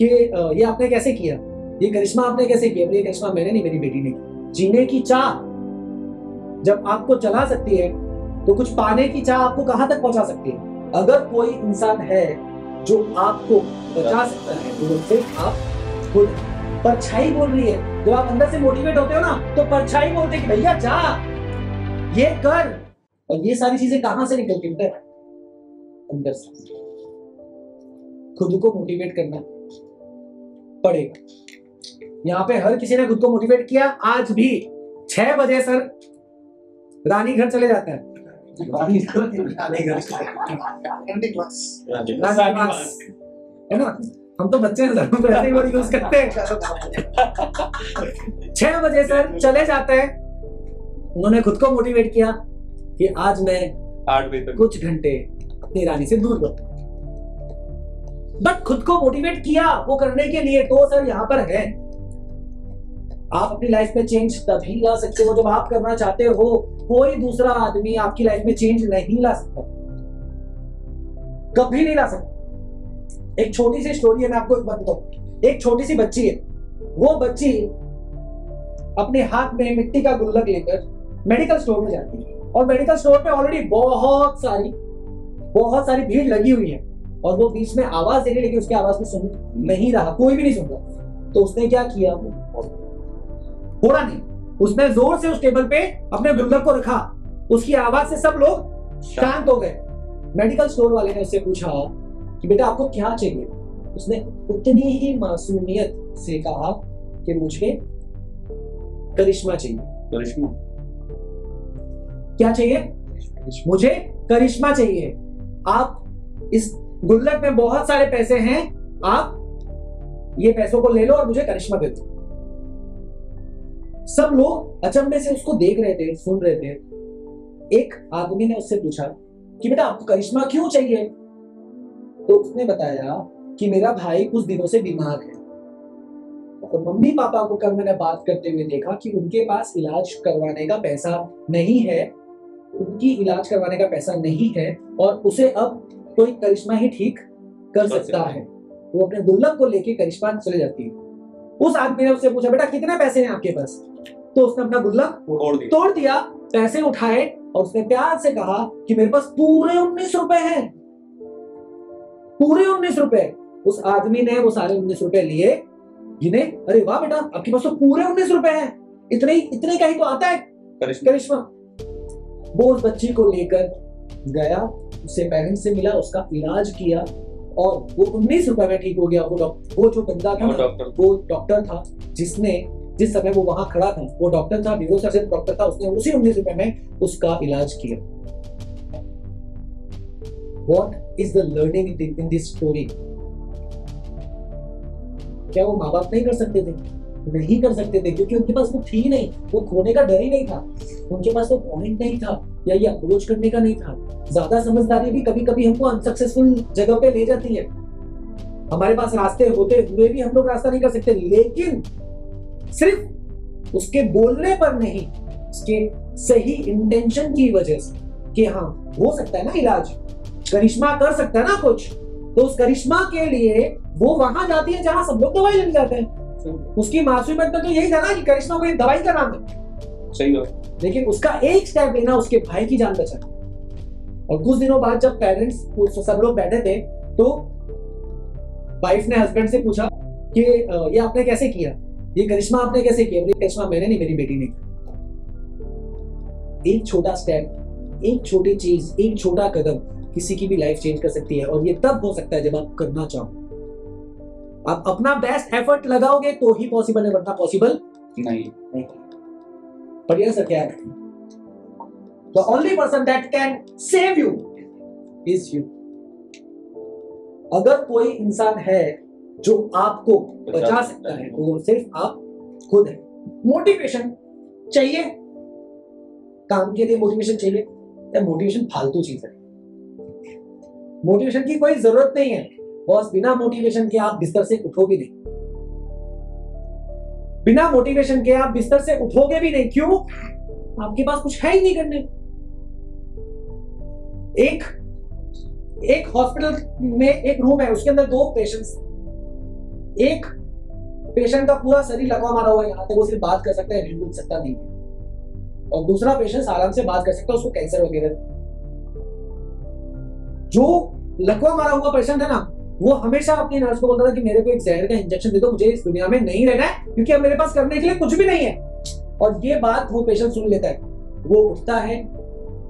कि ये आपने कैसे किया, ये करिश्मा आपने कैसे किया। ये करिश्मा मैंने नहीं, मेरी बेटी ने की। जीने की चाह जब आपको चला सकती है तो कुछ पाने की चाह आपको कहां तक पहुंचा सकती है। अगर कोई इंसान है जो आपको बचा सकता है तो सिर्फ आप खुद। परछाई बोल रही है, जब आप अंदर से मोटिवेट होते हो ना तो परछाई बोलते हैं कि भैया जा, ये कर। और ये सारी चीजें कहां से निकलती है? अंदर से। खुद को मोटिवेट करना पड़ेगा। यहाँ पे हर किसी ने खुद को मोटिवेट किया। आज भी 6 बजे सर रानी घर चले जाता है। है ना, हम तो बच्चे हैं, तो ऐसे ही वर्ड यूज करते हैं। 6 बजे सर चले जाते हैं। उन्होंने खुद को मोटिवेट किया कि आज मैं 8 बजे तक कुछ घंटे अपनी रानी से दूर रहूं। बट खुद को मोटिवेट किया वो करने के लिए, तो सर यहाँ पर है। आप अपनी लाइफ में चेंज तभी ला सकते हो जब आप करना चाहते हो। कोई दूसरा आदमी आपकी लाइफ में चेंज नहीं ला सकता, कभी नहीं ला सकता। एक छोटी सी स्टोरी है, मैं आपको एक बात बताऊं। एक छोटी सी बच्ची है, वो बच्ची अपने हाथ में मिट्टी का गुल्लक लेकर मेडिकल स्टोर में जाती है, और मेडिकल स्टोर पे ऑलरेडी बहुत सारी भीड़ लगी हुई है, और वो बीच में आवाज देने लगी। उसकी आवाज को सुन नहीं रहा, कोई भी नहीं सुन रहा। तो उसने क्या किया, थोड़ा नहीं, उसने जोर से उस टेबल पे अपने गुल्लक को रखा। उसकी आवाज से सब लोग शांत हो गए। मेडिकल स्टोर वाले ने उससे पूछा कि बेटा आपको क्या चाहिए। उसने उतनी ही मासूमियत से कहा कि मुझे करिश्मा चाहिए। करिश्मा क्या चाहिए? मुझे करिश्मा चाहिए। आप इस गुल्लक में बहुत सारे पैसे हैं, आप ये पैसों को ले लो और मुझे करिश्मा दे दो। सब लोग अचंभे से उसको देख रहे थे, सुन रहे थे। एक आदमी ने उससे पूछा कि बेटा आपको करिश्मा क्यों चाहिए? तो उसने बताया कि मेरा भाई कुछ दिनों से बीमार है, और मम्मी पापा को कल मैंने बात करते हुए देखा कि उनके पास इलाज करवाने का पैसा नहीं है, उनकी इलाज करवाने का पैसा नहीं है, और उसे अब कोई करिश्मा ही ठीक कर सकता है। वो अपने गुल्लक को लेके करिश्मा चले जाती है। उस आदमी ने उससे पूछा बेटा कितने पैसे हैं आपके पास? तो उसने अपना गुल्लक तोड़ दिया, पैसे उठाए, और उसने प्यार से कहा कि मेरे पास पूरे 19 रुपए हैं, पूरे 19 रुपए। उस आदमी ने वो सारे 19 रुपए लिए, गिने, अरे वाह बेटा आपके पास तो पूरे 19 रुपए हैं, इतने का ही तो आता है करिश्मा। वो उस बच्ची को लेकर गया, उससे पेरेंट्स से मिला, उसका इलाज किया, और वो 19 रुपए में ठीक हो गया। वो जो बंदा था वो डॉक्टर था, जिस समय वो वहां खड़ा था वो डॉक्टर था, न्यूरोसर्जन डॉक्टर था। उसने उसी 19 रुपए में उसका इलाज किया। What is the learning in this story? क्या वो माँ बाप नहीं कर सकते थे? नहीं कर सकते थे, क्योंकि उनके पास वो थी नहीं, वो खोने का डर ही नहीं था, उनके पास वो पॉइंट नहीं था, या ये अप्रोच करने का नहीं था। ज्यादा समझदारी भी कभी कभी हमको अनसक्सेसफुल जगह पे ले जाती है। हमारे पास रास्ते होते हुए भी हम लोग रास्ता नहीं कर सकते, लेकिन सिर्फ उसके बोलने पर नहीं, उसके सही इंटेंशन की वजह से कि हाँ हो सकता है ना इलाज, करिश्मा कर सकता है ना कुछ, तो उस करिश्मा के लिए वो वहां जाती है जहां सब लोग दवाई लेने जाते हैं। उसकी मासूमियत में तो यही था ना कि करिश्मा कोई दवाई का नाम है। सही बात। लेकिन उसका एक स्टेप लेना उसके भाई की जान बचा। और कुछ दिनों बाद जब पेरेंट्स सब लोग बैठे थे, तो वाइफ ने हस्बैंड से पूछा कि ये आपने कैसे किया, ये करिश्मा आपने कैसे किया? करिश्मा मैंने नहीं, मेरी बेटी ने। एक छोटा स्टेप, एक छोटी चीज, एक छोटा कदम किसी की भी लाइफ चेंज कर सकती है, और ये तब हो सकता है जब आप करना चाहो। आप अपना बेस्ट एफर्ट लगाओगे तो ही पॉसिबल है, वरना पॉसिबल नहीं। बढ़िया सर, क्या है? The only person that can save you is you. अगर कोई इंसान है जो आपको बचा सकता है वो सिर्फ आप खुद है। मोटिवेशन चाहिए, काम के लिए मोटिवेशन चाहिए, या मोटिवेशन फालतू चीज है। मोटिवेशन की कोई जरूरत नहीं है बॉस। बिना मोटिवेशन के आप बिस्तर से उठोगे नहीं, बिना मोटिवेशन के आप बिस्तर से उठोगे भी नहीं। क्यों? आपके पास कुछ है ही नहीं करने। एक हॉस्पिटल में एक रूम है, उसके अंदर 2 पेशेंट्स, एक पेशेंट का पूरा शरीर लकवा मारा हुआ है, यहाँ तक वो सिर्फ बात कर सकता है, हिल सकता नहीं है, और दूसरा पेशेंट आराम से बात कर सकता है, उसको कैंसर वगैरह। जो लकवा मारा हुआ पेशेंट है ना, वो हमेशा अपनी नर्स को बोलता था कि मेरे को एक जहर का इंजेक्शन दे दो, मुझे इस दुनिया में नहीं रहना है, क्योंकि अब मेरे पास करने के लिए कुछ भी नहीं है। और ये बात वो पेशेंट सुन लेता है, वो उठता है,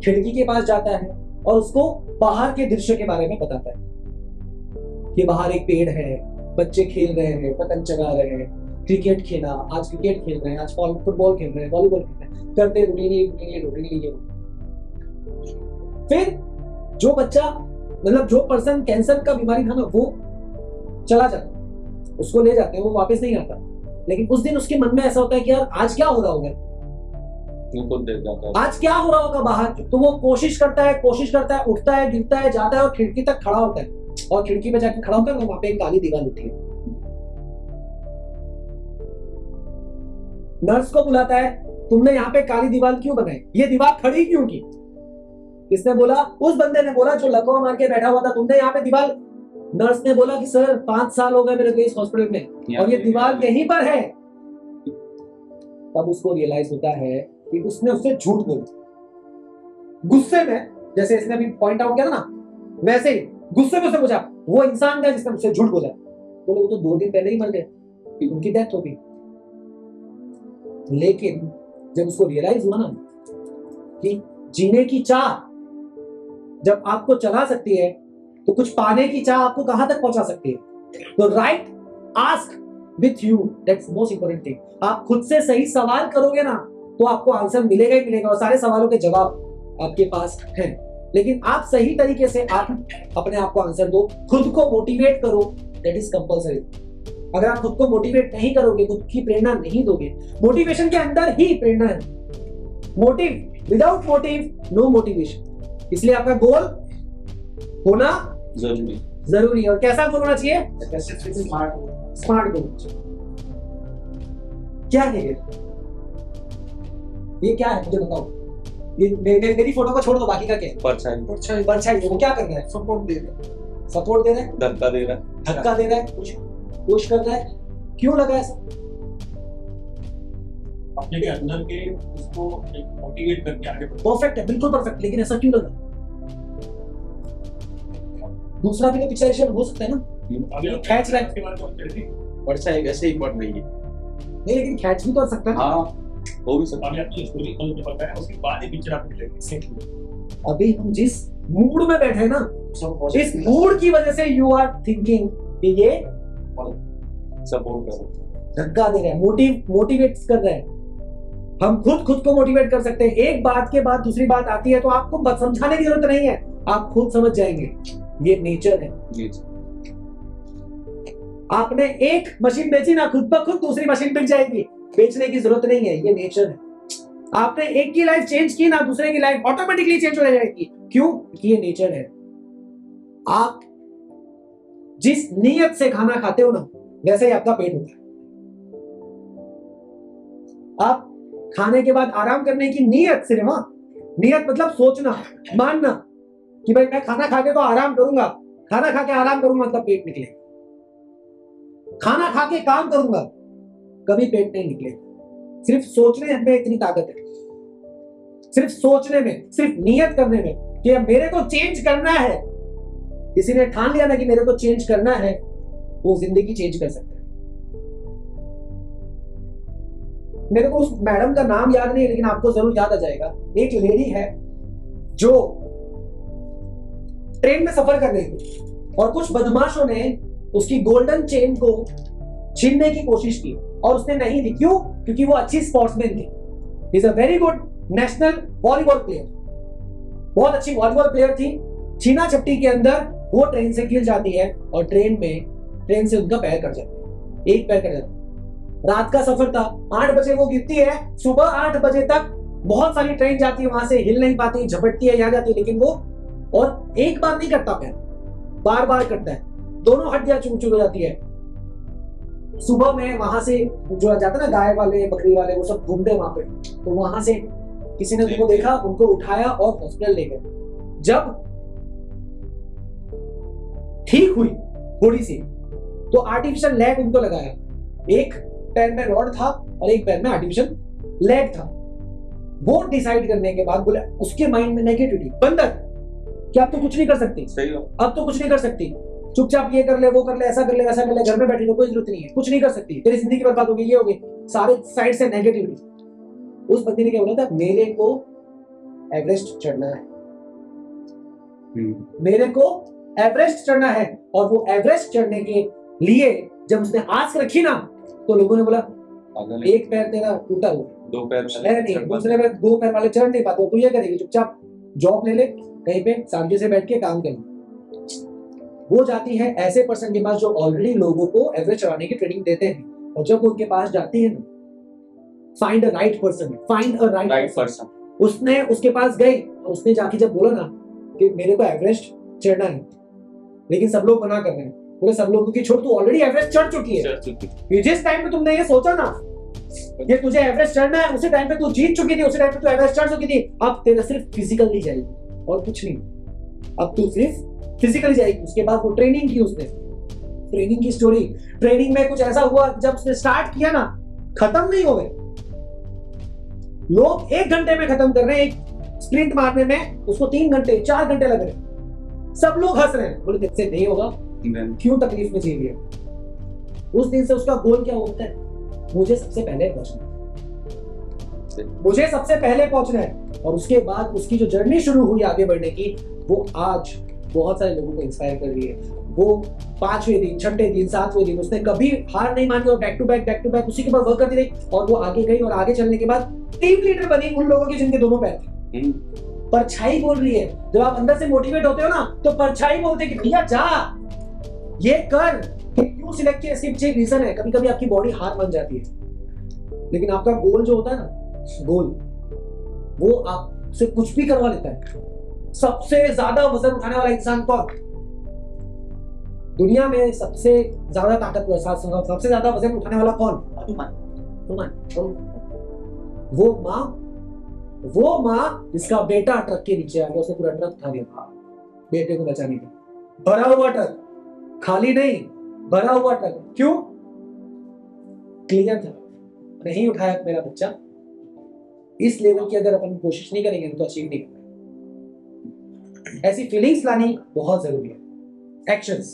खिड़की के पास जाता है और उसको बाहर के दृश्य के बारे में बताता है कि बाहर एक पेड़ है, बच्चे खेल रहे हैं, पतंग चगा रहे हैं, क्रिकेट खेला, आज क्रिकेट खेल रहे हैं, आज फुटबॉल खेल रहे हैं, वॉलीबॉल खेल रहे हैं, करते रुड़ेंगे। फिर जो बच्चा, मतलब जो पर्सन कैंसर का बीमारी था ना, वो चला जाता, उसको ले जाते हैं, वो वापस नहीं आता। लेकिन उस दिन उसके मन में ऐसा होता है कि यार आज क्या हो रहा होगा, आज क्या हो रहा होगा बाहर। तो वो कोशिश करता है, उठता है, गिरता है, जाता है और खिड़की तक खड़ा होता है, और खिड़की पे जाके खड़ा होकर वहां पे एक काली दीवार उठी है। नर्स को बुलाता है, तुमने यहाँ पे काली दीवार क्यों बनाई, ये दीवार खड़ी क्यों की? किसने बोला? उस बंदे ने बोला जो लकवा मार के बैठा हुआ था, तुमने यहाँ पे दीवार। नर्स ने बोला कि सर 5 साल हो गए मेरे को इस हॉस्पिटल में और ये दीवार यहीं पर है। तब उसको रियलाइज होता है कि उसने उससे झूठ बोला गुस्से में, जैसे इसने अभी पॉइंट आउट किया था ना, वैसे ही गुस्से में उसने पूछा, वो इंसान था जिसने मुझसे झूठ बोला। बोले वो तो 2 दिन पहले ही मर गए, उनकी डेथ हो गई। लेकिन जब उसको रियलाइज हुआ ना कि जीने की चाह जब आपको चला सकती है, तो कुछ पाने की चाह आपको कहां तक पहुंचा सकती है। तो right ask with you, that's most important thing. आप खुद से सही सवाल करोगे ना, तो आपको आंसर मिलेगा ही मिलेगा, और सारे सवालों के जवाब आपके पास हैं। लेकिन आप सही तरीके से आप अपने आप को आंसर दो, खुद को मोटिवेट करो, दैट इज कंपल्सरी। अगर आप खुद को मोटिवेट नहीं करोगे, खुद की प्रेरणा नहीं दोगे, मोटिवेशन के अंदर ही प्रेरणा है। Motive, without motive no motivation. इसलिए आपका गोल होना जरूरी है। और कैसा गोल होना चाहिए? स्मार्ट गोल। क्या है ये क्या है मुझे बताओ। ये मेरी फोटो को छोड़ दो, बाकी का क्या है? परछाई। वो क्या कर रहा है? सपोर्ट दे रहा है, धक्का दे रहा है, पुश कर रहा है। क्यों लगा ऐसा? अपने के अंदर के उसको मोटिवेट करके आगे बढ़ो। परफेक्ट है, बिल्कुल परफेक्ट। लेकिन ऐसा क्यों लगा? दूसरा भी तो पिक्चराइजेशन हो सकता है ना। अभी खींच रहा है, परछाई वैसे ही पड़ रही है नहीं, लेकिन खींच भी तो सकता है। हाँ, वो भी सकता है। अपनी स्टोरी खोल के बताया, उसके बाद ही पिक्चर आपको मिलेगी। अभी हम जिस मूड में बैठे हैं ना, इस मूड की वजह से यू आर थिंकिंग कि ये सपोर्ट करो, धक्का दे रहा है, मोटिवेट कर रहा है। हम खुद को मोटिवेट कर सकते हैं। एक बात के बाद दूसरी बात आती है तो आपको समझाने की जरूरत नहीं है, आप खुद समझ जाएंगे। ये नेचर है। आपने एक मशीन बेची ना, खुद ब खुद दूसरी मशीन बिक जाएगी, बेचने की जरूरत नहीं है। ये नेचर है। आपने एक की लाइफ चेंज की ना, दूसरे की लाइफ ऑटोमेटिकली चेंज हो जाएगी। क्यों? क्योंकि ये नेचर है। आप जिस नीयत से खाना खाते हो ना, वैसे ही आपका पेट होता है। आप खाने के बाद आराम करने की नीयत सिर्फ, नीयत मतलब सोचना, मानना कि भाई मैं खाना खा के तो आराम करूंगा, खाना खा के आराम करूंगा मतलब पेट निकले। खाना खा के काम करूंगा, कभी पेट नहीं निकले। सिर्फ सोचने में इतनी ताकत है, सिर्फ सोचने में, सिर्फ नियत करने में कि मेरे को चेंज करना है। किसी ने ठान लिया ना कि मेरे को चेंज करना है, वो जिंदगी चेंज कर सकता है। मेरे को उस मैडम का नाम याद नहीं है, लेकिन आपको जरूर याद आ जाएगा। एक लेडी है जो ट्रेन में सफर कर रही थी और कुछ बदमाशों ने उसकी गोल्डन चेन को छीनने की कोशिश की और उसने नहीं दी। क्यों? क्योंकि वो अच्छी स्पोर्ट्समैन थी। Is a very good national volleyball player, बहुत अच्छी वॉलीबॉल प्लेयर थी। छीना झपटी के अंदर वो ट्रेन से गिर जाती है और ट्रेन से उनका पैर कट जाता है, एक पैर कट जाता है। रात का सफर था, 8 बजे वो गिरती है, सुबह 8 बजे तक बहुत सारी ट्रेन जाती है, वहां से हिल नहीं पाती, झपटती है, यहाँ जाती है, लेकिन वो और एक बार नहीं करता पैर, बार बार करता है, दोनों हड्डियां चूर हो जाती है। सुबह में वहां से जो जाता ना, गाय वाले बकरी वाले वो सब घूमते वहां पे, तो वहां से किसी ने उनको देखा, उनको उठाया और हॉस्पिटल ले गए। जब ठीक हुई थोड़ी सी, तो आर्टिफिशियल लेग उनको लगाया, एक पैर में रॉड था और एक पैर में आर्टिफिशियल लेग था। वो डिसाइड करने के बाद बोले उसके माइंड में नेगेटिविटी, बंदर कि अब तो कुछ नहीं कर सकती, सही हो, अब तो कुछ नहीं कर सकती, चुपचाप ये कर ले, वो कर ले, ऐसा कर ले, वैसा कर ले, घर में बैठी तो कोई जरूरत नहीं है, कुछ नहीं कर सकती, तेरी जिंदगी बर्बाद होगी, ये होगी, सारे साइड से नेगेटिविटी। उस बंदे ने क्या बोला था, मेरे को एवरेस्ट चढ़ना है, मेरे को एवरेस्ट चढ़ना है। और वो एवरेस्ट चढ़ने के लिए जब उसने आस रखी ना, तो लोगों ने बोला एक पैर तेरा टूटा हुआ, दो पैर नहीं, दूसरे में दो पैर वाले चढ़ नहीं पाते, तो ये करेगी चुपचाप जॉब ले ले कहीं पे, शांति से बैठ के काम कर। वो जाती है ऐसे पर्सन के पास जो ऑलरेडी लोगों को एवरेज चढ़ाने की ट्रेनिंग देते हैं, और जब उनके पास जाती है ना, find a right person, find a right person, उसने उसके पास गई और उसने जाके जब बोला ना कि मेरे को एवरेस्ट चढ़ना है, लेकिन सब लोग मना कर रहे हैं, बोले सब लोगों की छोड़, तू ऑलरेडी एवरेस्ट चढ़ चुकी है, जिस टाइम पे तुमने ये सोचा ना कि तुझे एवरेस्ट चढ़ना है, उसी टाइम पे तू जीत चुकी थी, उसी टाइम पे तू एवरेस्ट चढ़ चुकी थी, अब तेरा सिर्फ फिजिकली जाएगी और कुछ नहीं, अब तू सिर्फ फिजिकली जाएगी। उसके बाद वो ट्रेनिंग की, उसने ट्रेनिंग की स्टोरी, ट्रेनिंग में कुछ ऐसा हुआ जब उसने स्टार्ट किया ना, खत्म नहीं हो गए लोग, 1 घंटे में खत्म कर रहे हैं, एक स्प्रिंट मारने में उसको 3 घंटे 4 घंटे लग रहे हैं, सब लोग हंस रहे हैं, बोले इससे नहीं होगा, क्यों तकलीफ में जी लिया। उस दिन से उसका गोल क्या होता है, मुझे सबसे पहले पहुंचना है, मुझे सबसे पहले पहुंचना है। और उसके बाद उसकी जो जर्नी शुरू हुई आगे बढ़ने की, वो आज बहुत सारे लोगों को इंस्पायर कर रही है। वो 5वें दिन, 6ठे दिन, 7वें दिन उसने कभी हार नहीं मानी और बैक टू बैक उसी के ऊपर वर्क करती रही, और वो आगे गई और आगे चलने के बाद टीम लीडर बनी उन लोगों की जिनके दोनों पैर थे। परछाई बोल रही है, जब आप अंदर से मोटिवेट होते हो ना, तो परछाई बोलते कि भैया जा, ये कर। क्यों सिलेक्ट किया, इसके पीछे एक रीजन है, कभी कभी आपकी बॉडी हार मान जाती है, लेकिन आपका गोल जो होता है ना, गोल वो आपसे कुछ भी करवा लेता है। सबसे ज्यादा वजन उठाने वाला इंसान कौन दुनिया में, सबसे ज्यादा ताकतवर, सबसे ज्यादा वजन उठाने वाला कौन, वो माँ जिसका बेटा ट्रक के नीचे आ गया, उसने पूरा ट्रक उठा लिया बेटे को बचाने के, भरा हुआ ट्रक, खाली नहीं भरा हुआ ट्रक। क्यों, क्लियर था, नहीं उठाया मेरा बच्चा, इस लेवल की अगर अपन कोशिश नहीं करेंगे तो अचीव नहीं करेंगे। ऐसी फीलिंग्स लानी बहुत जरूरी है। एक्शंस